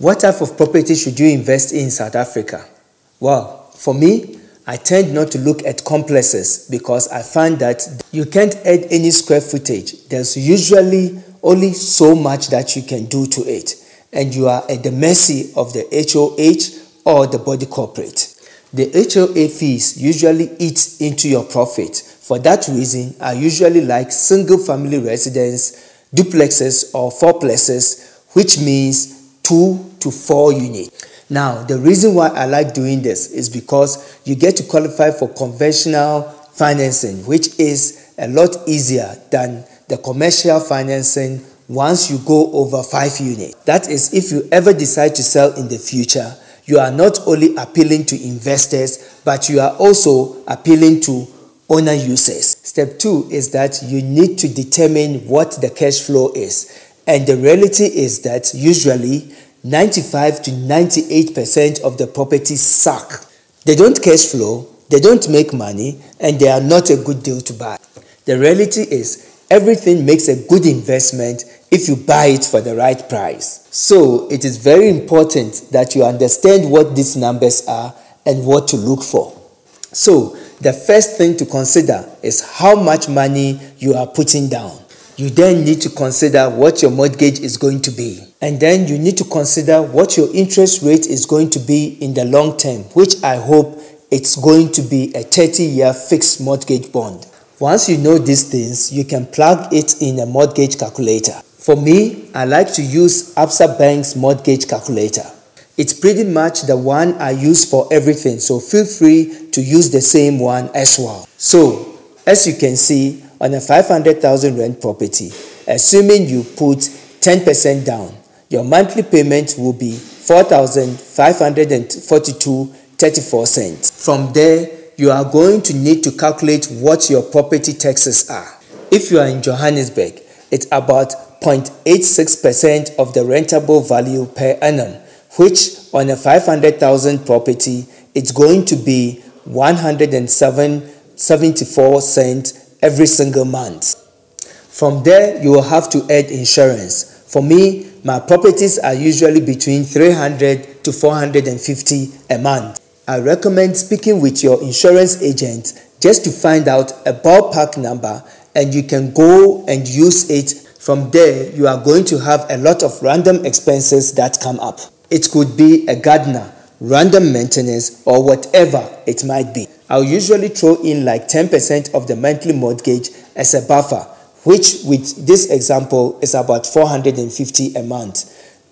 What type of property should you invest in South Africa? Well, for me, I tend not to look at complexes because I find that you can't add any square footage. There's usually only so much that you can do to it, and you are at the mercy of the HOH or the body corporate. The HOA fees usually eat into your profit. For that reason, I usually like single family residence, duplexes or fourplexes, which means 2 to 4 units. Now, the reason why I like doing this is because you get to qualify for conventional financing, which is a lot easier than the commercial financing once you go over 5 units. That is, if you ever decide to sell in the future, you are not only appealing to investors, but you are also appealing to owner users. Step 2 is that you need to determine what the cash flow is. And the reality is that usually 95 to 98% of the properties suck. They don't cash flow, they don't make money, and they are not a good deal to buy. The reality is everything makes a good investment if you buy it for the right price. So it is very important that you understand what these numbers are and what to look for. So the first thing to consider is how much money you are putting down. You then need to consider what your mortgage is going to be. And then you need to consider what your interest rate is going to be in the long term, which I hope it's going to be a 30-year fixed mortgage bond. Once you know these things, you can plug it in a mortgage calculator. For me, I like to use Absa Bank's mortgage calculator. It's pretty much the one I use for everything, so feel free to use the same one as well. So, as you can see, on a 500,000 rent property, assuming you put 10% down, your monthly payment will be 4,542.34 cents. From there, you are going to need to calculate what your property taxes are. If you are in Johannesburg, it's about 0.86% of the rentable value per annum, which on a 500,000 property, it's going to be 107.74 cents every single month. From there, you will have to add insurance. For me, my properties are usually between 300 to 450 a month. I recommend speaking with your insurance agent just to find out a ballpark number, and you can go and use it. From there, you are going to have a lot of random expenses that come up. It could be a gardener, random maintenance, or whatever it might be. I'll usually throw in like 10% of the monthly mortgage as a buffer, which with this example is about 450 a month.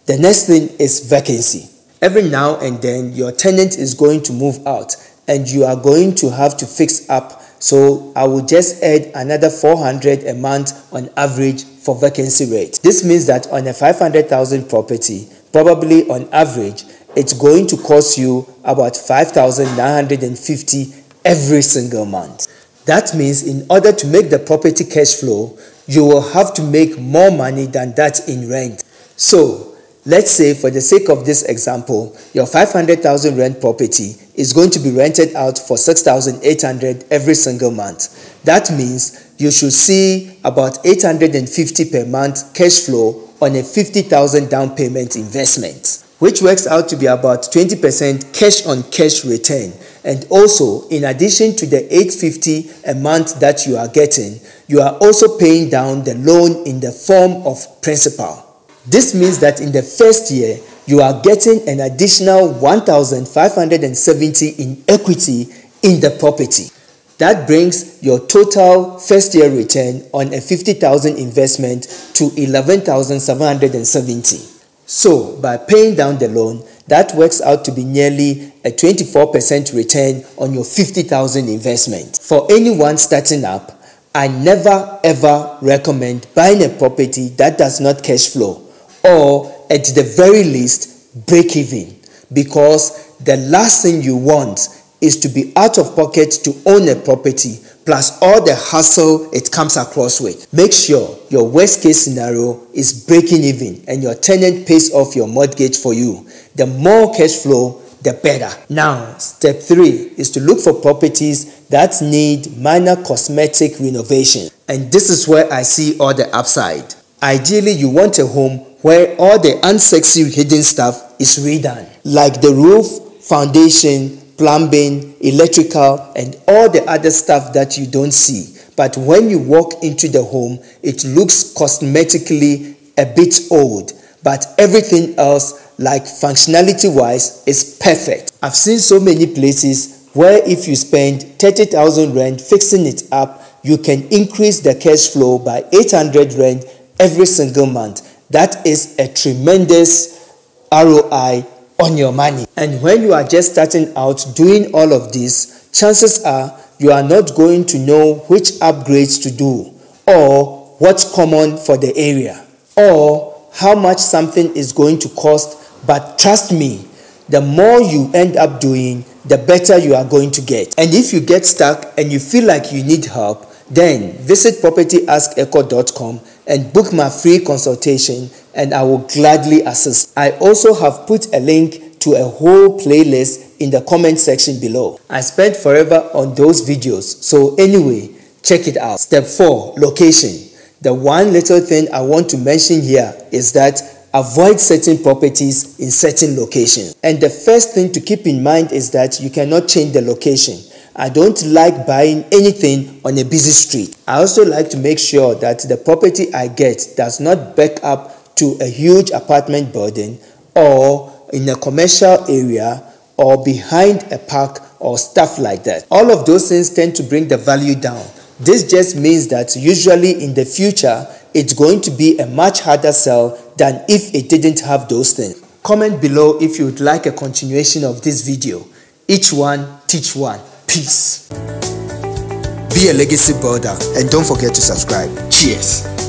The next thing is vacancy. Every now and then, your tenant is going to move out and you are going to have to fix up. So I will just add another 400 a month on average for vacancy rate. This means that on a 500,000 property, probably on average, it's going to cost you about 5,950 every single month. That means in order to make the property cash flow, you will have to make more money than that in rent. So let's say, for the sake of this example, your 500,000 rent property is going to be rented out for 6,800 every single month. That means you should see about 850 per month cash flow on a 50,000 down payment investment, which works out to be about 20% cash on cash return. And also, in addition to the 850 a month that you are getting, you are also paying down the loan in the form of principal. This means that in the first year, you are getting an additional 1,570 in equity in the property. That brings your total first year return on a 50,000 investment to 11,770. So by paying down the loan, that works out to be nearly a 24% return on your 50,000 investment. For anyone starting up, I never ever recommend buying a property that does not cash flow, or at the very least break even, because the last thing you want is to be out of pocket to own a property plus all the hassle it comes across with. Make sure your worst case scenario is breaking even and your tenant pays off your mortgage for you. The more cash flow, the better. Now, step 3 is to look for properties that need minor cosmetic renovation. And this is where I see all the upside. Ideally, you want a home where all the unsexy hidden stuff is redone, like the roof, foundation, plumbing, electrical, and all the other stuff that you don't see. But when you walk into the home, it looks cosmetically a bit old, but everything else, like functionality wise, is perfect. I've seen so many places where if you spend 30,000 rand fixing it up, you can increase the cash flow by 800 rand every single month. That is a tremendous ROI on your money. And when you are just starting out doing all of this, chances are you are not going to know which upgrades to do, or what's common for the area, or how much something is going to cost. But trust me, the more you end up doing, the better you are going to get. And if you get stuck and you feel like you need help, then visit PropertyAskEkow.com and book my free consultation, and I will gladly assist. I also have put a link to a whole playlist in the comment section below. I spent forever on those videos, so anyway, check it out. Step 4, location. The one little thing I want to mention here is that avoid certain properties in certain locations. And the first thing to keep in mind is that you cannot change the location. I don't like buying anything on a busy street. I also like to make sure that the property I get does not back up to a huge apartment building, or in a commercial area, or behind a park, or stuff like that. All of those things tend to bring the value down. This just means that usually in the future, it's going to be a much harder sell than if it didn't have those things. Comment below if you would like a continuation of this video. Each one, teach one. Peace. Be a legacy builder, and don't forget to subscribe. Cheers.